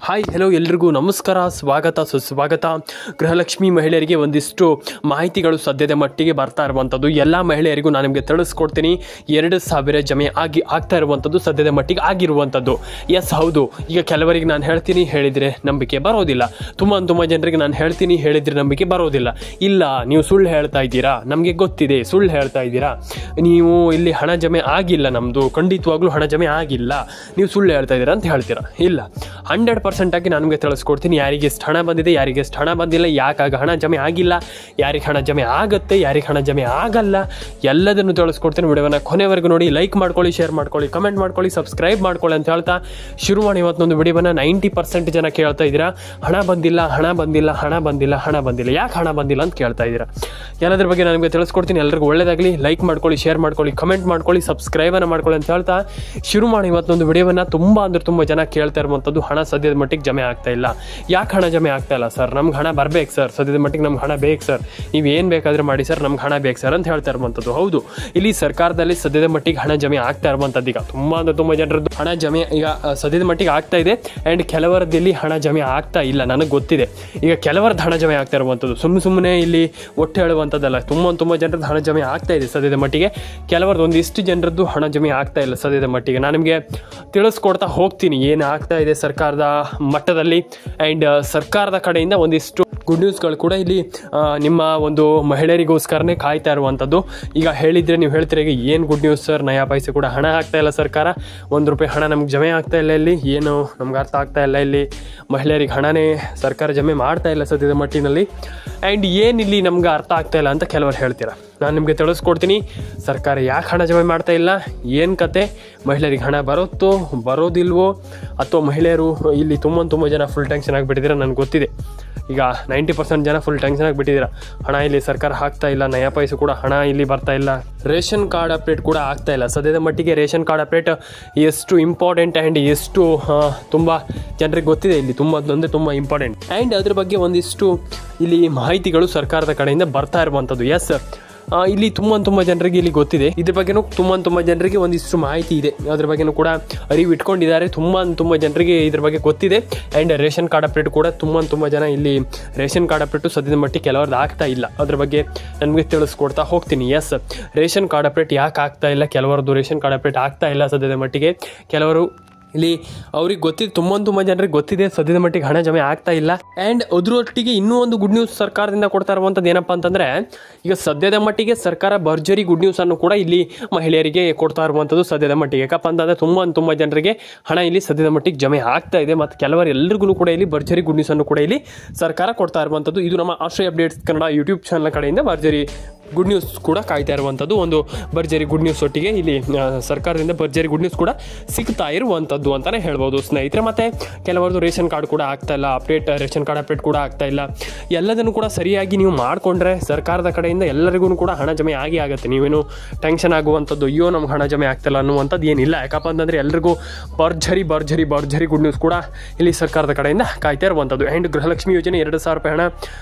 Hi hello ಎಲ್ರಿಗೂ ನಮಸ್ಕಾರ, ಸ್ವಾಗತ ಸುಸ್ವಾಗತ. ಗೃಹಲಕ್ಷ್ಮಿ ಮಹಿಳೆಯರಿಗೆ ಒಂದಿಷ್ಟು ಮಾಹಿತಿಗಳು ಸದ್ಯದ ಮಟ್ಟಿಗೆ ಬರ್ತಾ ಇರುವಂಥದ್ದು ಎಲ್ಲ ಮಹಿಳೆಯರಿಗೂ ನಾನು ನಿಮಗೆ ತಿಳಿಸ್ಕೊಡ್ತೀನಿ. 2,000 ಜಮೆ ಆಗ್ತಾ ಇರುವಂಥದ್ದು ಸದ್ಯದ ಮಟ್ಟಿಗೆ ಆಗಿರುವಂಥದ್ದು. ಎಸ್ ಹೌದು, ಈಗ ಕೆಲವರಿಗೆ ನಾನು ಹೇಳ್ತೀನಿ, ಹೇಳಿದರೆ ನಂಬಿಕೆ ಬರೋದಿಲ್ಲ. ತುಂಬ ಜನರಿಗೆ ನಾನು ಹೇಳ್ತೀನಿ, ಹೇಳಿದರೆ ನಂಬಿಕೆ ಬರೋದಿಲ್ಲ. ಇಲ್ಲ, ನೀವು ಸುಳ್ಳು ಹೇಳ್ತಾ ಇದ್ದೀರಾ, ನಮಗೆ ಗೊತ್ತಿದೆ ಸುಳ್ಳು ಹೇಳ್ತಾ ಇದ್ದೀರಾ, ನೀವು ಇಲ್ಲಿ ಹಣ ಜಮೆ ಆಗಿಲ್ಲ, ನಮ್ಮದು ಖಂಡಿತವಾಗ್ಲೂ ಹಣ ಜಮೆ ಆಗಿಲ್ಲ, ನೀವು ಸುಳ್ಳು ಹೇಳ್ತಾ ಇದ್ದೀರಾ ಅಂತ ಹೇಳ್ತೀರಾ. ಇಲ್ಲ, 100% ಆಗಿ ನಾನು ನಿಮಗೆ ತಿಳಿಸ್ಕೊಡ್ತೀನಿ ಯಾರಿಗೆ ಎಷ್ಟು ಹಣ ಬಂದಿದೆ, ಯಾರಿಗೆ ಎಷ್ಟು ಹಣ ಬಂದಿಲ್ಲ, ಯಾಕಾಗ ಹಣ ಜಮೆ ಆಗಿಲ್ಲ, ಯಾರಿಗೆ ಹಣ ಜಮೆ ಆಗುತ್ತೆ, ಯಾರಿಗೆ ಹಣ ಜಮೆ ಆಗಲ್ಲ, ಎಲ್ಲದನ್ನು ತಿಳಿಸ್ಕೊಡ್ತೀನಿ. ವಿಡಿಯೋನ ಕೊನೆವರೆಗೂ ನೋಡಿ, ಲೈಕ್ ಮಾಡ್ಕೊಳ್ಳಿ, ಶೇರ್ ಮಾಡ್ಕೊಳ್ಳಿ, ಕಮೆಂಟ್ ಮಾಡ್ಕೊಳ್ಳಿ, ಸಬ್ಸ್ಕ್ರೈಬ್ ಮಾಡ್ಕೊಳ್ಳಿ ಅಂತ ಹೇಳ್ತಾ ಶುರು ಮಾಡಿ ಇವತ್ತೊಂದು ವಿಡಿಯೋನ. 90% ಜನ ಕೇಳ್ತಾ ಇದ್ದೀರಾ ಹಣ ಬಂದಿಲ್ಲ, ಹಣ ಬಂದಿಲ್ಲ, ಹಣ ಬಂದಿಲ್ಲ, ಹಣ ಬಂದಿಲ್ಲ, ಯಾಕೆ ಹಣ ಬಂದಿಲ್ಲ ಅಂತ ಕೇಳ್ತಾ ಇದ್ದೀರಾ. ಎಲ್ಲದ್ರ ಬಗ್ಗೆ ನಾನು ನಿಮಗೆ ತಿಳಿಸ್ಕೊಡ್ತೀನಿ. ಎಲ್ಲರಿಗೂ ಒಳ್ಳೆಯದಾಗಲಿ. ಲೈಕ್ ಮಾಡ್ಕೊಳ್ಳಿ, ಶೇರ್ ಮಾಡ್ಕೊಳ್ಳಿ, ಕಮೆಂಟ್ ಮಾಡ್ಕೊಳ್ಳಿ, ಸಬ್ಸ್ಕ್ರೈಬನ್ನು ಮಾಡ್ಕೊಳ್ಳಿ ಅಂತ ಹೇಳ್ತಾ ಶುರು ಮಾಡಿ ಇವತ್ತೊಂದು ವಿಡಿಯೋನ. ತುಂಬ ಜನ ಕೇಳ್ತಾ ಇರುವಂಥದ್ದು ಹಣ ಸದ್ಯದ ಮಟ್ಟಿಗೆ ಜಮೆ ಆಗ್ತಾ ಇಲ್ಲ. ಯಾಕೆ ಹಣ ಜಮೆ ಆಗ್ತಾ ಇಲ್ಲ ಸರ್? ನಮ್ಗೆ ಹಣ ಬರಬೇಕು ಸರ್, ಸದ್ಯದ ಮಟ್ಟಿಗೆ ನಮ್ಗೆ ಹಣ ಬೇಕು ಸರ್, ನೀವು ಏನು ಬೇಕಾದರೆ ಮಾಡಿ ಸರ್, ನಮ್ಗೆ ಹಣ ಬೇಕು ಸರ್ ಅಂತ ಹೇಳ್ತಾ ಇರುವಂಥದ್ದು. ಹೌದು, ಇಲ್ಲಿ ಸರ್ಕಾರದಲ್ಲಿ ಸದ್ಯದ ಮಟ್ಟಿಗೆ ಹಣ ಜಮೆ ಆಗ್ತಾ ಇರುವಂಥದ್ದು. ಈಗ ತುಂಬ ಜನರದ್ದು ಹಣ ಜಮೆ ಈಗ ಸದ್ಯದ ಮಟ್ಟಿಗೆ ಆಗ್ತಾ ಇದೆ. ಆ್ಯಂಡ್ ಕೆಲವರದಲ್ಲಿ ಹಣ ಜಮೆ ಆಗ್ತಾ ಇಲ್ಲ, ನನಗೆ ಗೊತ್ತಿದೆ. ಈಗ ಕೆಲವರದ್ದು ಹಣ ಜಮೆ ಆಗ್ತಾ ಇರುವಂಥದ್ದು, ಸುಮ್ಮನೆ ಇಲ್ಲಿ ಒಟ್ಟು ಹೇಳುವಂಥದ್ದಲ್ಲ. ತುಂಬ ಜನರದ್ದು ಹಣ ಜಮೆ ಆಗ್ತಾ ಇದೆ ಸದ್ಯದ ಮಟ್ಟಿಗೆ. ಕೆಲವರದ್ದು ಒಂದಿಷ್ಟು ಜನರದ್ದು ಹಣ ಜಮೆ ಆಗ್ತಾ ಇಲ್ಲ ಸದ್ಯದ ಮಟ್ಟಿಗೆ. ನಾನು ನಿಮಗೆ ತಿಳಿಸ್ಕೊಡ್ತಾ ಹೋಗ್ತೀನಿ ಏನು ಆಗ್ತಾ ಇದೆ ಸರ್ಕಾರದ ಮಟ್ಟದಲ್ಲಿ. ಆ್ಯಂಡ್ ಸರ್ಕಾರದ ಕಡೆಯಿಂದ ಒಂದಿಷ್ಟು ಗುಡ್ ನ್ಯೂಸ್ಗಳು ಕೂಡ ಇಲ್ಲಿ ನಿಮ್ಮ ಒಂದು ಮಹಿಳೆಯರಿಗೋಸ್ಕರನೇ ಕಾಯ್ತಾ ಇರುವಂಥದ್ದು. ಈಗ ಹೇಳಿದರೆ ನೀವು ಹೇಳ್ತೀರ, ಈಗ ಏನು ಗುಡ್ ನ್ಯೂಸ್ ಸರ್, ನಯಾ ಪೈಸೆ ಕೂಡ ಹಣ ಆಗ್ತಾ ಇಲ್ಲ ಸರ್ಕಾರ, ₹1 ಹಣ ನಮ್ಗೆ ಜಮೆ ಆಗ್ತಾ ಇಲ್ಲ, ಇಲ್ಲಿ ಏನು ನಮ್ಗೆ ಅರ್ಥ ಆಗ್ತಾ ಇಲ್ಲ, ಇಲ್ಲಿ ಮಹಿಳೆಯರಿಗೆ ಹಣನೇ ಸರ್ಕಾರ ಜಮೆ ಮಾಡ್ತಾ ಇಲ್ಲ ಸದ್ಯದ ಮಟ್ಟಿನಲ್ಲಿ. ಆ್ಯಂಡ್ ಏನಿಲ್ಲಿ ನಮ್ಗೆ ಅರ್ಥ ಆಗ್ತಾ ಇಲ್ಲ ಅಂತ ಕೆಲವರು ಹೇಳ್ತೀರ. ನಾನು ನಿಮಗೆ ತಿಳಿಸ್ಕೊಡ್ತೀನಿ ಸರ್ಕಾರ ಯಾಕೆ ಹಣ ಜಮೆ ಮಾಡ್ತಾ ಇಲ್ಲ, ಏನು ಕತೆ, ಮಹಿಳೆಯರಿಗೆ ಹಣ ಬರುತ್ತೋ ಬರೋದಿಲ್ವೋ, ಅಥವಾ ಮಹಿಳೆಯರು ಇಲ್ಲಿ ತುಂಬ ಜನ ಫುಲ್ ಟೆನ್ಷನ್ ಆಗಿಬಿಟ್ಟಿದ್ದೀರಾ. ನನಗೆ ಗೊತ್ತಿದೆ, ಈಗ 90% ಜನ ಫುಲ್ ಟೆನ್ಷನ್ ಆಗಿಬಿಟ್ಟಿದ್ದೀರಾ. ಹಣ ಇಲ್ಲಿ ಸರ್ಕಾರ ಹಾಕ್ತಾ ಇಲ್ಲ, ನಯಾ ಪೈಸೆ ಕೂಡ ಹಣ ಇಲ್ಲಿ ಬರ್ತಾ ಇಲ್ಲ, ರೇಷನ್ ಕಾರ್ಡ್ ಅಪ್ಡೇಟ್ ಕೂಡ ಆಗ್ತಾ ಇಲ್ಲ ಸದ್ಯದ ಮಟ್ಟಿಗೆ. ರೇಷನ್ ಕಾರ್ಡ್ ಅಪ್ಡೇಟ್ ಎಷ್ಟು ಇಂಪಾರ್ಟೆಂಟ್ ಆ್ಯಂಡ್ ಎಷ್ಟು ತುಂಬ ಜನರಿಗೆ ಗೊತ್ತಿದೆ, ಇಲ್ಲಿ ತುಂಬ ಇಂಪಾರ್ಟೆಂಟ್. ಆ್ಯಂಡ್ ಅದ್ರ ಬಗ್ಗೆ ಒಂದಿಷ್ಟು ಇಲ್ಲಿ ಮಾಹಿತಿಗಳು ಸರ್ಕಾರದ ಕಡೆಯಿಂದ ಬರ್ತಾ ಇರುವಂಥದ್ದು. ಎಸ್, ಇಲ್ಲಿ ತುಂಬ ಜನರಿಗೆ ಇಲ್ಲಿ ಗೊತ್ತಿದೆ, ಇದ್ರ ಬಗ್ಗೆನೂ ತುಂಬ ಜನರಿಗೆ ಒಂದಿಷ್ಟು ಮಾಹಿತಿ ಇದೆ, ಅದ್ರ ಬಗ್ಗೆನೂ ಕೂಡ ಅರಿವು ಇಟ್ಕೊಂಡಿದ್ದಾರೆ. ತುಂಬ ಜನರಿಗೆ ಇದ್ರ ಬಗ್ಗೆ ಗೊತ್ತಿದೆ. ಆ್ಯಂಡ್ ರೇಷನ್ ಕಾರ್ಡ್ ಅಪ್ಡೇಟ್ ಕೂಡ ತುಂಬ ಜನ ಇಲ್ಲಿ ರೇಷನ್ ಕಾರ್ಡ್ ಅಪ್ಡೇಟು ಸದ್ಯದ ಮಟ್ಟಿಗೆ ಕೆಲವ್ರದ್ದು ಆಗ್ತಾ ಇಲ್ಲ, ಅದ್ರ ಬಗ್ಗೆ ನನಗೆ ತಿಳಿಸ್ಕೊಡ್ತಾ ಹೋಗ್ತೀನಿ. ಎಸ್, ರೇಷನ್ ಕಾರ್ಡ್ ಅಪ್ಡೇಟ್ ಯಾಕೆ ಆಗ್ತಾ ಇಲ್ಲ, ಕೆಲವರದ್ದು ರೇಷನ್ ಕಾರ್ಡ್ ಅಪ್ಡೇಟ್ ಆಗ್ತಾ ಇಲ್ಲ ಸದ್ಯದ ಮಟ್ಟಿಗೆ. ಕೆಲವರು ಇಲ್ಲಿ ಅವ್ರಿಗೆ ಗೊತ್ತಿದೆ, ತುಂಬ ಜನರಿಗೆ ಗೊತ್ತಿದೆ ಸದ್ಯದ ಮಟ್ಟಿಗೆ ಹಣ ಜಮೆ ಆಗ್ತಾ ಇಲ್ಲ. ಆ್ಯಂಡ್ ಅದರೊಟ್ಟಿಗೆ ಇನ್ನೂ ಒಂದು ಗುಡ್ ನ್ಯೂಸ್ ಸರ್ಕಾರದಿಂದ ಕೊಡ್ತಾ ಇರುವಂಥದ್ದು ಏನಪ್ಪ ಅಂತಂದರೆ, ಈಗ ಸದ್ಯದ ಮಟ್ಟಿಗೆ ಸರ್ಕಾರ ಭರ್ಜರಿ ಗುಡ್ ನ್ಯೂಸನ್ನು ಕೂಡ ಇಲ್ಲಿ ಮಹಿಳೆಯರಿಗೆ ಕೊಡ್ತಾ ಇರುವಂಥದ್ದು ಸದ್ಯದ ಮಟ್ಟಿಗೆ. ಯಾಕಪ್ಪ ಅಂತಂದರೆ ತುಂಬ ಜನರಿಗೆ ಹಣ ಇಲ್ಲಿ ಸದ್ಯದ ಮಟ್ಟಿಗೆ ಜಮೆ ಆಗ್ತಾ ಇದೆ. ಮತ್ತು ಕೆಲವರೆಲ್ಲರಿಗೂ ಕೂಡ ಇಲ್ಲಿ ಭರ್ಜರಿ ಗುಡ್ ನ್ಯೂಸನ್ನು ಕೂಡ ಇಲ್ಲಿ ಸರ್ಕಾರ ಕೊಡ್ತಾ ಇರುವಂಥದ್ದು. ಇದು ನಮ್ಮ ಆಶ್ರಯ ಅಪ್ಡೇಟ್ಸ್ ಕನ್ನಡ ಯೂಟ್ಯೂಬ್ ಚಾನಲ್ ಕಡೆಯಿಂದ ಭರ್ಜರಿ ಗುಡ್ ನ್ಯೂಸ್ ಕೂಡ ಕಾಯ್ತಾ ಇರುವಂಥದ್ದು. ಒಂದು ಭರ್ಜರಿ ಗುಡ್ ನ್ಯೂಸ್ ಒಟ್ಟಿಗೆ ಇಲ್ಲಿ ಸರ್ಕಾರದಿಂದ ಭರ್ಜರಿ ಗುಡ್ ನ್ಯೂಸ್ ಕೂಡ ಸಿಗ್ತಾ ಇರುವಂಥದ್ದು ಅಂತಲೇ ಹೇಳ್ಬೋದು ಸ್ನೇಹಿತರೆ. ಮತ್ತು ಕೆಲವರದು ರೇಷನ್ ಕಾರ್ಡ್ ಕೂಡ ಆಗ್ತಾ ಇಲ್ಲ ಅಪ್ಡೇಟ್, ರೇಷನ್ ಕಾರ್ಡ್ ಅಪ್ಡೇಟ್ ಕೂಡ ಆಗ್ತಾ ಇಲ್ಲ. ಎಲ್ಲದನ್ನು ಕೂಡ ಸರಿಯಾಗಿ ನೀವು ಮಾಡಿಕೊಂಡ್ರೆ ಸರ್ಕಾರದ ಕಡೆಯಿಂದ ಎಲ್ಲರಿಗೂ ಕೂಡ ಹಣ ಜಮೆ ಆಗುತ್ತೆ. ನೀವೇನು ಟೆನ್ಷನ್ ಆಗುವಂಥದ್ದು, ಅಯ್ಯೋ ನಮ್ಗೆ ಹಣ ಜಮೆ ಆಗ್ತಿಲ್ಲ ಅನ್ನುವಂಥದ್ದು ಏನಿಲ್ಲ. ಯಾಕಪ್ಪ ಅಂತಂದರೆ ಎಲ್ರಿಗೂ ಭರ್ಜರಿ ಗುಡ್ ನ್ಯೂಸ್ ಕೂಡ ಇಲ್ಲಿ ಸರ್ಕಾರದ ಕಡೆಯಿಂದ ಕಾಯ್ತಾ ಇರುವಂಥದ್ದು. ಆ್ಯಂಡ್ ಗೃಹಲಕ್ಷ್ಮಿ ಯೋಜನೆ ₹2,000 ಹಣ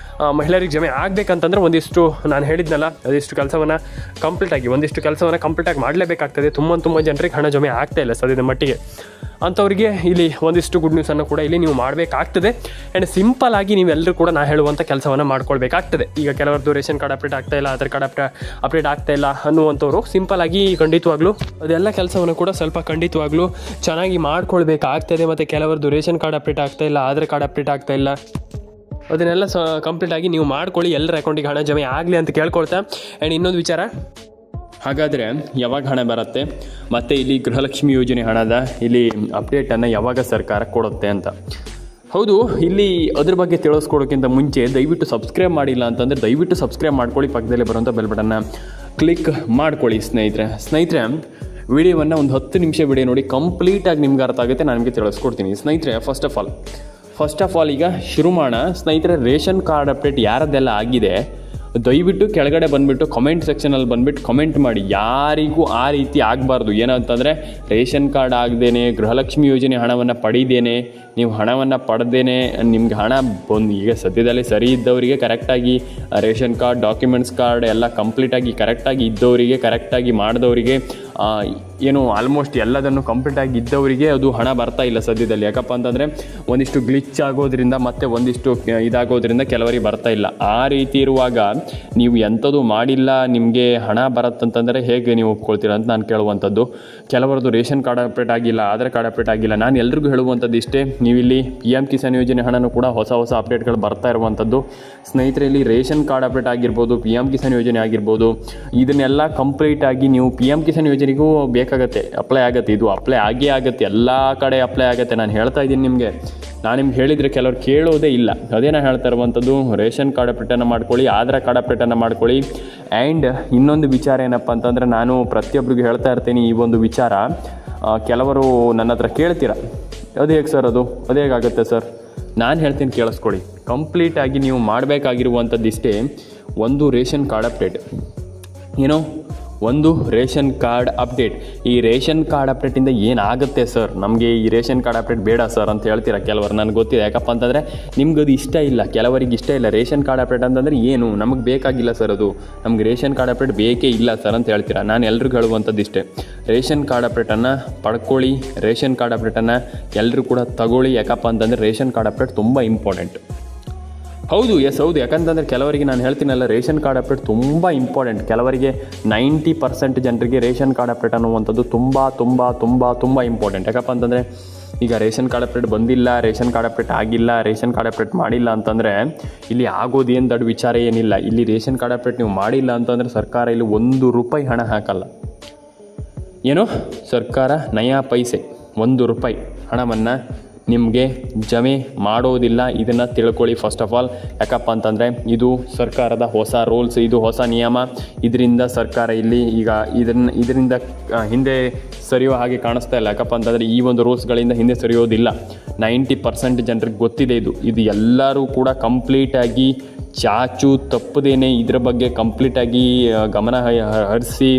ಮಹಿಳೆಯರಿಗೆ ಜಮೆ ಆಗಬೇಕಂತಂದ್ರೆ ಒಂದಿಷ್ಟು ನಾನು ಹೇಳಿದ್ನಲ್ಲ, ಒಂದಿಷ್ಟು ಕೆಲಸವನ್ನು ಕಂಪ್ಲೀಟಾಗಿ ಮಾಡಲೇಬೇಕಾಗ್ತದೆ. ತುಂಬ ಜನರಿಗೆ ಹಣ ಜಮೆ ಆಗ್ತಾ ಇಲ್ಲ ಸದ್ಯದ ಮಟ್ಟಿಗೆ. ಅಂಥವ್ರಿಗೆ ಇಲ್ಲಿ ಒಂದಿಷ್ಟು ಗುಡ್ ನ್ಯೂಸನ್ನು ಕೂಡ ಇಲ್ಲಿ ನೀವು ಮಾಡಬೇಕಾಗ್ತದೆ. ಆ್ಯಂಡ್ ಸಿಂಪಲ್ ಆಗಿ ನೀವೆಲ್ಲರೂ ಕೂಡ ನಾನು ಹೇಳುವಂಥ ಕೆಲಸವನ್ನು ಮಾಡ್ಕೊಳ್ಬೇಕಾಗ್ತದೆ. ಈಗ ಕೆಲವರದ್ದು ರೇಷನ್ ಕಾರ್ಡ್ ಅಪ್ಡೇಟ್ ಆಗ್ತಾ ಇಲ್ಲ, ಆಧಾರ್ ಕಾರ್ಡ್ ಅಪ್ಡೇಟ್ ಆಗ್ತಾ ಇಲ್ಲ ಅನ್ನುವಂಥವ್ರು ಸಿಂಪಲ್ ಆಗಿ ಖಂಡಿತವಾಗ್ಲೂ ಅದೆಲ್ಲ ಕೆಲಸವನ್ನು ಕೂಡ ಸ್ವಲ್ಪ ಖಂಡಿತವಾಗ್ಲೂ ಚೆನ್ನಾಗಿ ಮಾಡ್ಕೊಳ್ಬೇಕಾಗ್ತದೆ. ಮತ್ತು ಕೆಲವರದ್ದು ರೇಷನ್ ಕಾರ್ಡ್ ಅಪ್ಡೇಟ್ ಆಗ್ತಾ ಇಲ್ಲ, ಆಧಾರ್ ಕಾರ್ಡ್ ಅಪ್ಡೇಟ್ ಆಗ್ತಾ ಇಲ್ಲ, ಅದನ್ನೆಲ್ಲ ಕಂಪ್ಲೀಟಾಗಿ ನೀವು ಮಾಡ್ಕೊಳ್ಳಿ, ಎಲ್ಲರ ಅಕೌಂಟಿಗೆ ಹಣ ಜಮೆ ಆಗಲಿ ಅಂತ ಕೇಳ್ಕೊಳ್ತಾ. ಆ್ಯಂಡ್ ಇನ್ನೊಂದು ವಿಚಾರ, ಹಾಗಾದರೆ ಯಾವಾಗ ಹಣ ಬರುತ್ತೆ ಮತ್ತು ಇಲ್ಲಿ ಗೃಹಲಕ್ಷ್ಮಿ ಯೋಜನೆ ಹಣದ ಇಲ್ಲಿ ಅಪ್ಡೇಟನ್ನು ಯಾವಾಗ ಸರ್ಕಾರ ಕೊಡುತ್ತೆ ಅಂತ. ಹೌದು, ಇಲ್ಲಿ ಅದ್ರ ಬಗ್ಗೆ ತಿಳಿಸ್ಕೊಡೋಕ್ಕಿಂತ ಮುಂಚೆ ದಯವಿಟ್ಟು ಸಬ್ಸ್ಕ್ರೈಬ್ ಮಾಡಿಲ್ಲ ಅಂತಂದರೆ ದಯವಿಟ್ಟು ಸಬ್ಸ್ಕ್ರೈಬ್ ಮಾಡ್ಕೊಳ್ಳಿ, ಪಕ್ಕದಲ್ಲೇ ಬರುವಂಥ ಬೆಲ್ ಬಟನ್ನ ಕ್ಲಿಕ್ ಮಾಡ್ಕೊಳ್ಳಿ ಸ್ನೇಹಿತರೆ. ವಿಡಿಯೋವನ್ನು ಒಂದು 10 ನಿಮಿಷ ವಿಡಿಯೋ ನೋಡಿ, ಕಂಪ್ಲೀಟಾಗಿ ನಿಮ್ಗೆ ಅರ್ಥ ಆಗುತ್ತೆ, ನಾನು ನಿಮಗೆ ತಿಳಿಸ್ಕೊಡ್ತೀನಿ ಸ್ನೇಹಿತರೆ. ಫಸ್ಟ್ ಆಫ್ ಆಲ್ ಈಗ ಶುರು ಮಾಡೋಣ ಸ್ನೇಹಿತರೆ. ರೇಷನ್ ಕಾರ್ಡ್ ಅಪ್ಡೇಟ್ ಯಾರದ್ದೆಲ್ಲ ಆಗಿದೆ ದಯವಿಟ್ಟು ಕೆಳಗಡೆ ಬಂದುಬಿಟ್ಟು ಕಮೆಂಟ್ ಸೆಕ್ಷನಲ್ಲಿ ಬಂದುಬಿಟ್ಟು ಕಮೆಂಟ್ ಮಾಡಿ. ಯಾರಿಗೂ ಆ ರೀತಿ ಆಗಬಾರ್ದು. ಏನಂತಂದರೆ ರೇಷನ್ ಕಾರ್ಡ್ ಆಗದೇನೆ, ಗೃಹಲಕ್ಷ್ಮಿ ಯೋಜನೆ ಹಣವನ್ನು ಪಡೀದೇನೆ, ನೀವು ಹಣವನ್ನು ಪಡೆದೇನೆ ನಿಮ್ಗೆ ಹಣ ಬಂದು ಈಗ ಸದ್ಯದಲ್ಲೇ ಸರಿ ಇದ್ದವರಿಗೆ ಕರೆಕ್ಟಾಗಿ ರೇಷನ್ ಕಾರ್ಡ್, ಡಾಕ್ಯುಮೆಂಟ್ಸ್ ಕಾರ್ಡ್ ಎಲ್ಲ ಕಂಪ್ಲೀಟಾಗಿ ಕರೆಕ್ಟಾಗಿ ಇದ್ದವರಿಗೆ, ಕರೆಕ್ಟಾಗಿ ಮಾಡಿದವರಿಗೆ ಏನು ಆಲ್ಮೋಸ್ಟ್ ಎಲ್ಲದನ್ನು ಕಂಪ್ಲೀಟಾಗಿ ಇದ್ದವರಿಗೆ ಅದು ಹಣ ಬರ್ತಾ ಇಲ್ಲ ಸದ್ಯದಲ್ಲಿ. ಯಾಕಪ್ಪ ಅಂತಂದರೆ ಒಂದಿಷ್ಟು ಗ್ಲಿಚ್ ಆಗೋದ್ರಿಂದ ಮತ್ತು ಒಂದಿಷ್ಟು ಇದಾಗೋದ್ರಿಂದ ಕೆಲವರಿಗೆ ಬರ್ತಾ ಇಲ್ಲ. ಆ ರೀತಿ ಇರುವಾಗ ನೀವು ಎಂಥದ್ದು ಮಾಡಿಲ್ಲ ನಿಮಗೆ ಹಣ ಬರುತ್ತಂತಂದರೆ ಹೇಗೆ ನೀವು ಒಪ್ಕೊಳ್ತೀರಾ ಅಂತ ನಾನು ಕೇಳುವಂಥದ್ದು. ಕೆಲವರದ್ದು ರೇಷನ್ ಕಾರ್ಡ್ ಅಪ್ಡೇಟ್ ಆಗಿಲ್ಲ, ಆಧಾರ್ ಕಾರ್ಡ್ ಅಪ್ಡೇಟ್ ಆಗಿಲ್ಲ. ನಾನು ಎಲ್ರಿಗೂ ಹೇಳುವಂಥದ್ದು ಇಷ್ಟೇ, ನೀವಿಲ್ಲಿ PM ಕಿಸಾನ್ ಯೋಜನೆ ಹಣನೂ ಕೂಡ ಹೊಸ ಅಪ್ಡೇಟ್ಗಳು ಬರ್ತಾ ಇರುವಂಥದ್ದು. ಸ್ನೇಹಿತರೆ, ಇಲ್ಲಿ ರೇಷನ್ ಕಾರ್ಡ್ ಅಪ್ಡೇಟ್ ಆಗಿರ್ಬೋದು, PM ಕಿಸಾನ್ ಯೋಜನೆ ಆಗಿರ್ಬೋದು, ಇದನ್ನೆಲ್ಲ ಕಂಪ್ಲೀಟಾಗಿ ನೀವು PM ಕಿಸಾನ್ ಯೋಜನೆಗೂ ಬೇಕಾಗತ್ತೆ, ಅಪ್ಲೈ ಆಗುತ್ತೆ. ಇದು ಅಪ್ಲೈ ಆಗುತ್ತೆ, ಎಲ್ಲ ಕಡೆ ಅಪ್ಲೈ ಆಗುತ್ತೆ. ನಾನು ಹೇಳ್ತಾ ಇದ್ದೀನಿ ನಿಮಗೆ, ನಾನು ನಿಮ್ಗೆ ಹೇಳಿದರೆ ಕೆಲವ್ರು ಕೇಳೋದೇ ಇಲ್ಲ. ಅದೇ ನಾನು ಹೇಳ್ತಾ ಇರುವಂಥದ್ದು, ರೇಷನ್ ಕಾರ್ಡ್ ಅಪ್ಡೇಟನ್ನು ಮಾಡ್ಕೊಳ್ಳಿ, ಆಧಾರ್ ಕಾರ್ಡ್ ಅಪ್ಡೇಟನ್ನು ಮಾಡ್ಕೊಳ್ಳಿ. ಆ್ಯಂಡ್ ಇನ್ನೊಂದು ವಿಚಾರ ಏನಪ್ಪ ಅಂತಂದರೆ, ನಾನು ಪ್ರತಿಯೊಬ್ಬರಿಗೂ ಹೇಳ್ತಾ ಇರ್ತೀನಿ ಈ ಒಂದು ವಿಚಾರ. ಕೆಲವರು ನನ್ನ ಹತ್ರ ಕೇಳ್ತೀರ, ಅದು ಹೇಗೆ ಸರ್, ಅದು ಹೇಗಾಗುತ್ತೆ ಸರ್? ನಾನು ಹೇಳ್ತೀನಿ ಕೇಳಿಸ್ಕೊಳ್ಳಿ. ಕಂಪ್ಲೀಟಾಗಿ ನೀವು ಮಾಡಬೇಕಾಗಿರುವಂಥದ್ದು ಇಷ್ಟೇ, ಒಂದು ರೇಷನ್ ಕಾರ್ಡ್ ಅಪ್ಡೇಟ್. ಒಂದು ರೇಷನ್ ಕಾರ್ಡ್ ಅಪ್ಡೇಟ್. ಈ ರೇಷನ್ ಕಾರ್ಡ್ ಅಪ್ಡೇಟಿಂದ ಏನಾಗುತ್ತೆ ಸರ್, ನಮಗೆ ಈ ರೇಷನ್ ಕಾರ್ಡ್ ಅಪ್ಡೇಟ್ ಬೇಡ ಸರ್ ಅಂತ ಹೇಳ್ತೀರಾ ಕೆಲವರು. ನನಗೆ ಗೊತ್ತಿದೆ, ಯಾಕಪ್ಪ ಅಂತಂದರೆ ನಿಮ್ಗೆ ಅದು ಇಷ್ಟ ಇಲ್ಲ, ಕೆಲವರಿಗೆ ಇಷ್ಟ ಇಲ್ಲ. ರೇಷನ್ ಕಾರ್ಡ್ ಅಪ್ಡೇಟ್ ಅಂತಂದರೆ ಏನು, ನಮಗೆ ಬೇಕಾಗಿಲ್ಲ ಸರ್, ಅದು ನಮಗೆ ರೇಷನ್ ಕಾರ್ಡ್ ಅಪ್ಡೇಟ್ ಬೇಕೇ ಇಲ್ಲ ಸರ್ ಅಂತ ಹೇಳ್ತೀರಾ. ನಾನು ಎಲ್ರಿಗೂ ಹೇಳುವಂಥದ್ದು ಇಷ್ಟೇ, ರೇಷನ್ ಕಾರ್ಡ್ ಅಪ್ಡೇಟನ್ನು ಪಡ್ಕೊಳ್ಳಿ, ರೇಷನ್ ಕಾರ್ಡ್ ಅಪ್ಡೇಟನ್ನು ಎಲ್ಲರೂ ಕೂಡ ತಗೊಳ್ಳಿ. ಯಾಕಪ್ಪ ಅಂತಂದರೆ ರೇಷನ್ ಕಾರ್ಡ್ ಅಪ್ಡೇಟ್ ತುಂಬ ಇಂಪಾರ್ಟೆಂಟ್. ಹೌದು, ಯಾಕಂತಂದರೆ ಕೆಲವರಿಗೆ ನಾನು ಹೇಳ್ತೀನಲ್ಲ, ರೇಷನ್ ಕಾರ್ಡ್ ಅಪ್ಡೇಟ್ ತುಂಬ ಇಂಪಾರ್ಟೆಂಟ್. ಕೆಲವರಿಗೆ 90% ಜನರಿಗೆ ರೇಷನ್ ಕಾರ್ಡ್ ಅಪ್ಡೇಟ್ ಅನ್ನುವಂಥದ್ದು ತುಂಬ ತುಂಬ ತುಂಬ ತುಂಬ ಇಂಪಾರ್ಟೆಂಟ್. ಯಾಕಪ್ಪ ಅಂತಂದರೆ ಈಗ ರೇಷನ್ ಕಾರ್ಡ್ ಅಪ್ಡೇಟ್ ಬಂದಿಲ್ಲ, ರೇಷನ್ ಕಾರ್ಡ್ ಅಪ್ಡೇಟ್ ಆಗಿಲ್ಲ, ರೇಷನ್ ಕಾರ್ಡ್ ಅಪ್ಡೇಟ್ ಮಾಡಿಲ್ಲ ಅಂತಂದರೆ ಇಲ್ಲಿ ಆಗೋದೇನು ದೊಡ್ಡ ವಿಚಾರ ಏನಿಲ್ಲ. ಇಲ್ಲಿ ರೇಷನ್ ಕಾರ್ಡ್ ಅಪ್ಡೇಟ್ ನೀವು ಮಾಡಿಲ್ಲ ಅಂತಂದರೆ ಸರ್ಕಾರ ಇಲ್ಲಿ ₹1 ಹಣ ಹಾಕಲ್ಲ. ಸರ್ಕಾರ ನಯಾ ಪೈಸೆ ₹1 ಹಣವನ್ನು ನಿಮಗೆ ಜಮೆ ಮಾಡೋದಿಲ್ಲ. ಇದನ್ನು ತಿಳ್ಕೊಳ್ಳಿ ಫಸ್ಟ್ ಆಫ್ ಆಲ್. ಯಾಕಪ್ಪ ಅಂತಂದರೆ ಇದು ಸರ್ಕಾರದ ಹೊಸ ರೂಲ್ಸ್, ಇದು ಹೊಸ ನಿಯಮ. ಇದರಿಂದ ಸರ್ಕಾರ ಇಲ್ಲಿ ಈಗ ಇದರಿಂದ ಹಿಂದೆ ಸರಿಯೋ ಹಾಗೆ ಕಾಣಿಸ್ತಾ ಇಲ್ಲ. ಯಾಕಪ್ಪ ಅಂತಂದರೆ ಈ ಒಂದು ರೂಲ್ಸ್ಗಳಿಂದ ಹಿಂದೆ ಸರಿಯೋದಿಲ್ಲ. 90% ಜನರಿಗೆ ಗೊತ್ತಿದೆ ಇದು ಎಲ್ಲರೂ ಕೂಡ ಕಂಪ್ಲೀಟಾಗಿ ಚಾಚು ತಪ್ಪದೇನೆ ಇದರ ಬಗ್ಗೆ ಕಂಪ್ಲೀಟಾಗಿ ಗಮನ ಹರಿಸಿ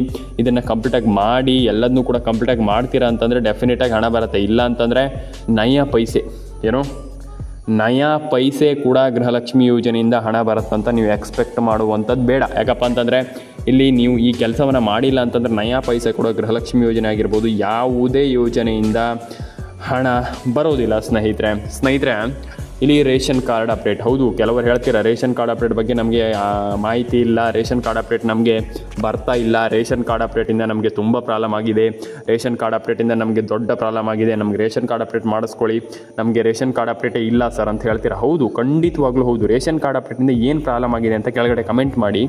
ಇದನ್ನು ಕಂಪ್ಲೀಟಾಗಿ ಮಾಡಿ ಎಲ್ಲದನ್ನೂ ಕೂಡ ಕಂಪ್ಲೀಟಾಗಿ ಮಾಡ್ತೀರಾ ಅಂತಂದರೆ ಡೆಫಿನೆಟಾಗಿ ಹಣ ಬರುತ್ತೆ. ಇಲ್ಲ ಅಂತಂದರೆ ನಯಾ ಪೈಸೆ ಕೂಡ ಗೃಹಲಕ್ಷ್ಮಿ ಯೋಜನೆಯಿಂದ ಹಣ ಬರುತ್ತಂತ ನೀವು ಎಕ್ಸ್ಪೆಕ್ಟ್ ಮಾಡುವಂಥದ್ದು ಬೇಡ. ಯಾಕಪ್ಪ ಅಂತಂದರೆ ಇಲ್ಲಿ ನೀವು ಈ ಕೆಲಸವನ್ನು ಮಾಡಿಲ್ಲ ಅಂತಂದರೆ ನಯಾ ಪೈಸೆ ಕೂಡ ಗೃಹಲಕ್ಷ್ಮಿ ಯೋಜನೆ ಆಗಿರ್ಬೋದು, ಯಾವುದೇ ಯೋಜನೆಯಿಂದ ಹಣ ಬರೋದಿಲ್ಲ. ಸ್ನೇಹಿತರೆ ಇಲ್ಲಿ ರೇಷನ್ ಕಾರ್ಡ್ ಅಪ್ಡೇಟ್. ಹೌದು, ಕೆಲವರು ಹೇಳ್ತೀರಾ ರೇಷನ್ ಕಾರ್ಡ್ ಅಪ್ಡೇಟ್ ಬಗ್ಗೆ ನಮಗೆ ಮಾಹಿತಿ ಇಲ್ಲ, ರೇಷನ್ ಕಾರ್ಡ್ ಅಪ್ಡೇಟ್ ನಮಗೆ ಬರ್ತಾ ಇಲ್ಲ, ರೇಷನ್ ಕಾರ್ಡ್ ಅಪ್ಡೇಟಿಂದ ನಮಗೆ ತುಂಬ ಪ್ರಾಬ್ಲಮ್ ಆಗಿದೆ, ರೇಷನ್ ಕಾರ್ಡ್ ಅಪ್ಡೇಟಿಂದ ನಮಗೆ ದೊಡ್ಡ ಪ್ರಾಬ್ಲಮ್ ಆಗಿದೆ, ನಮಗೆ ರೇಷನ್ ಕಾರ್ಡ್ ಅಪ್ಡೇಟ್ ಮಾಡಿಸ್ಕೊಳ್ಳಿ, ನಮಗೆ ರೇಷನ್ ಕಾರ್ಡ್ ಅಪ್ಡೇಟೇ ಇಲ್ಲ ಸರ್ ಅಂತ ಹೇಳ್ತೀರಾ. ಹೌದು, ಖಂಡಿತವಾಗ್ಲೂ ಹೌದು. ರೇಷನ್ ಕಾರ್ಡ್ ಅಪ್ಡೇಟಿಂದ ಏನು ಪ್ರಾಬ್ಲಮ್ ಆಗಿದೆ ಅಂತ ಕೆಳಗಡೆ ಕಮೆಂಟ್ ಮಾಡಿ.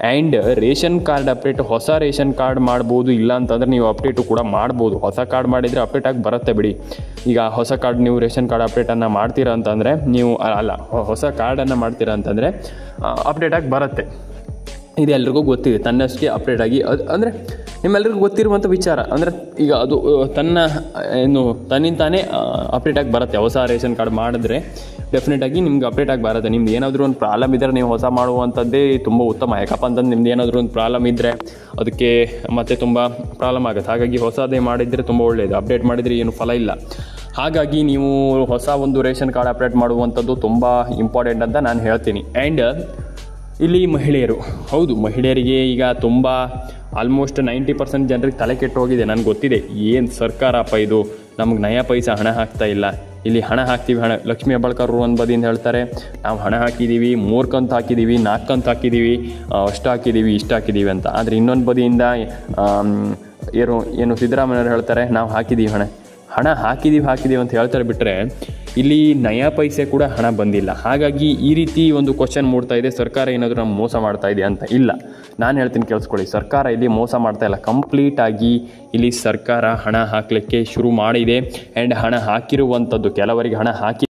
ಆ್ಯಂಡ್ ರೇಷನ್ ಕಾರ್ಡ್ ಅಪ್ಡೇಟ್ ಹೊಸ ರೇಷನ್ ಕಾರ್ಡ್ ಮಾಡ್ಬೋದು, ಇಲ್ಲ ಅಂತಂದರೆ ನೀವು ಅಪ್ಡೇಟು ಕೂಡ ಮಾಡ್ಬೋದು. ಹೊಸ ಕಾರ್ಡ್ ಮಾಡಿದರೆ ಅಪ್ಡೇಟ್ ಆಗಿ ಬರುತ್ತೆ ಬಿಡಿ. ಈಗ ಹೊಸ ಕಾರ್ಡ್ ನೀವು ರೇಷನ್ ಕಾರ್ಡ್ ಅಪ್ಡೇಟನ್ನು ಮಾಡ್ತೀರಾ ಅಂತಂದರೆ ಹೊಸ ಕಾರ್ಡನ್ನು ಮಾಡ್ತೀರಾ ಅಂತಂದರೆ ಅಪ್ಡೇಟ್ ಆಗಿ ಬರುತ್ತೆ. ಇದು ಎಲ್ರಿಗೂ ಗೊತ್ತಿದೆ, ತನ್ನಷ್ಟೇ ಅಪ್ಡೇಟ್ ಆಗಿ ಅಂದರೆ ನಿಮ್ಮೆಲ್ರಿಗೂ ಗೊತ್ತಿರುವಂಥ ವಿಚಾರ. ಅಂದರೆ ಈಗ ಅದು ತನ್ನಿಂದ ತಾನೇ ಅಪ್ಡೇಟ್ ಆಗಿ ಬರುತ್ತೆ. ಹೊಸ ರೇಷನ್ ಕಾರ್ಡ್ ಮಾಡಿದ್ರೆ ಡೆಫಿನೆಟಾಗಿ ನಿಮ್ಗೆ ಅಪ್ಡೇಟ್ ಆಗಿ ಬರುತ್ತೆ. ನಿಮ್ದು ಏನಾದರೂ ಒಂದು ಪ್ರಾಬ್ಲಮ್ ಇದ್ದರೆ ನೀವು ಹೊಸ ಮಾಡುವಂಥದ್ದೇ ತುಂಬ ಉತ್ತಮ. ಯಾಕಪ್ಪ ಅಂತಂದು ನಿಮ್ದು ಏನಾದರೂ ಒಂದು ಪ್ರಾಬ್ಲಮ್ ಇದ್ದರೆ ಅದಕ್ಕೆ ಮತ್ತೆ ತುಂಬ ಪ್ರಾಬ್ಲಮ್ ಆಗುತ್ತೆ. ಹಾಗಾಗಿ ಹೊಸದೇ ಮಾಡಿದರೆ ತುಂಬ ಒಳ್ಳೆಯದು. ಅಪ್ಡೇಟ್ ಮಾಡಿದರೆ ಏನು ಫಲ ಇಲ್ಲ. ಹಾಗಾಗಿ ನೀವು ಹೊಸ ಒಂದು ರೇಷನ್ ಕಾರ್ಡ್ ಅಪ್ಡೇಟ್ ಮಾಡುವಂಥದ್ದು ತುಂಬ ಇಂಪಾರ್ಟೆಂಟ್ ಅಂತ ನಾನು ಹೇಳ್ತೀನಿ. ಆ್ಯಂಡ್ ಇಲ್ಲಿ ಮಹಿಳೆಯರು, ಹೌದು, ಮಹಿಳೆಯರಿಗೆ ಈಗ ತುಂಬ ಆಲ್ಮೋಸ್ಟ್ 90% ಜನರಿಗೆ ತಲೆ ಕೆಟ್ಟು ಹೋಗಿದೆ. ನನಗೆ ಗೊತ್ತಿದೆ, ಏನು ಸರ್ಕಾರಪ್ಪ ಇದು, ನಮಗೆ ನಯಾ ಪೈಸಾ ಹಣ ಹಾಕ್ತಾ ಇಲ್ಲ. ಇಲ್ಲಿ ಹಣ ಹಾಕ್ತೀವಿ, ಲಕ್ಷ್ಮೀ ಹೆಬ್ಬಾಳ್ಕರ್ ಒಂದು ಬದಿಯಿಂದ ಹೇಳ್ತಾರೆ ನಾವು ಹಣ ಹಾಕಿದ್ದೀವಿ, 3 ಕಂತು ಹಾಕಿದ್ದೀವಿ, 4 ಕಂತು ಹಾಕಿದ್ದೀವಿ, ಅಷ್ಟು ಹಾಕಿದ್ದೀವಿ, ಇಷ್ಟು ಹಾಕಿದ್ದೀವಿ ಅಂತ. ಆದರೆ ಇನ್ನೊಂದು ಬದಿಯಿಂದ ಏನು ಸಿದ್ದರಾಮಯ್ಯವ್ರು ಹೇಳ್ತಾರೆ ನಾವು ಹಣ ಹಾಕಿದ್ದೀವಿ ಅಂತ ಹೇಳ್ತಾರೆ. ಬಿಟ್ಟರೆ ಇಲ್ಲಿ ನಯಾ ಪೈಸೆ ಕೂಡ ಹಣ ಬಂದಿಲ್ಲ. ಹಾಗಾಗಿ ಈ ರೀತಿ ಒಂದು ಕ್ವಶನ್ ಮೂಡ್ತಾ ಇದೆ, ಸರ್ಕಾರ ಏನಾದರೂ ನಮ್ಗೆ ಮೋಸ ಮಾಡ್ತಾ ಇದೆ ಅಂತ. ಇಲ್ಲ, ನಾನು ಹೇಳ್ತೀನಿ ಕೇಳಿಸ್ಕೊಳ್ಳಿ, ಸರ್ಕಾರ ಇಲ್ಲಿ ಮೋಸ ಮಾಡ್ತಾ ಇಲ್ಲ. ಕಂಪ್ಲೀಟಾಗಿ ಇಲ್ಲಿ ಸರ್ಕಾರ ಹಣ ಹಾಕಲಿಕ್ಕೆ ಶುರು ಮಾಡಿದೆ. ಆ್ಯಂಡ್ ಹಣ ಹಾಕಿರುವಂಥದ್ದು ಕೆಲವರಿಗೆ ಹಣ ಹಾಕಿ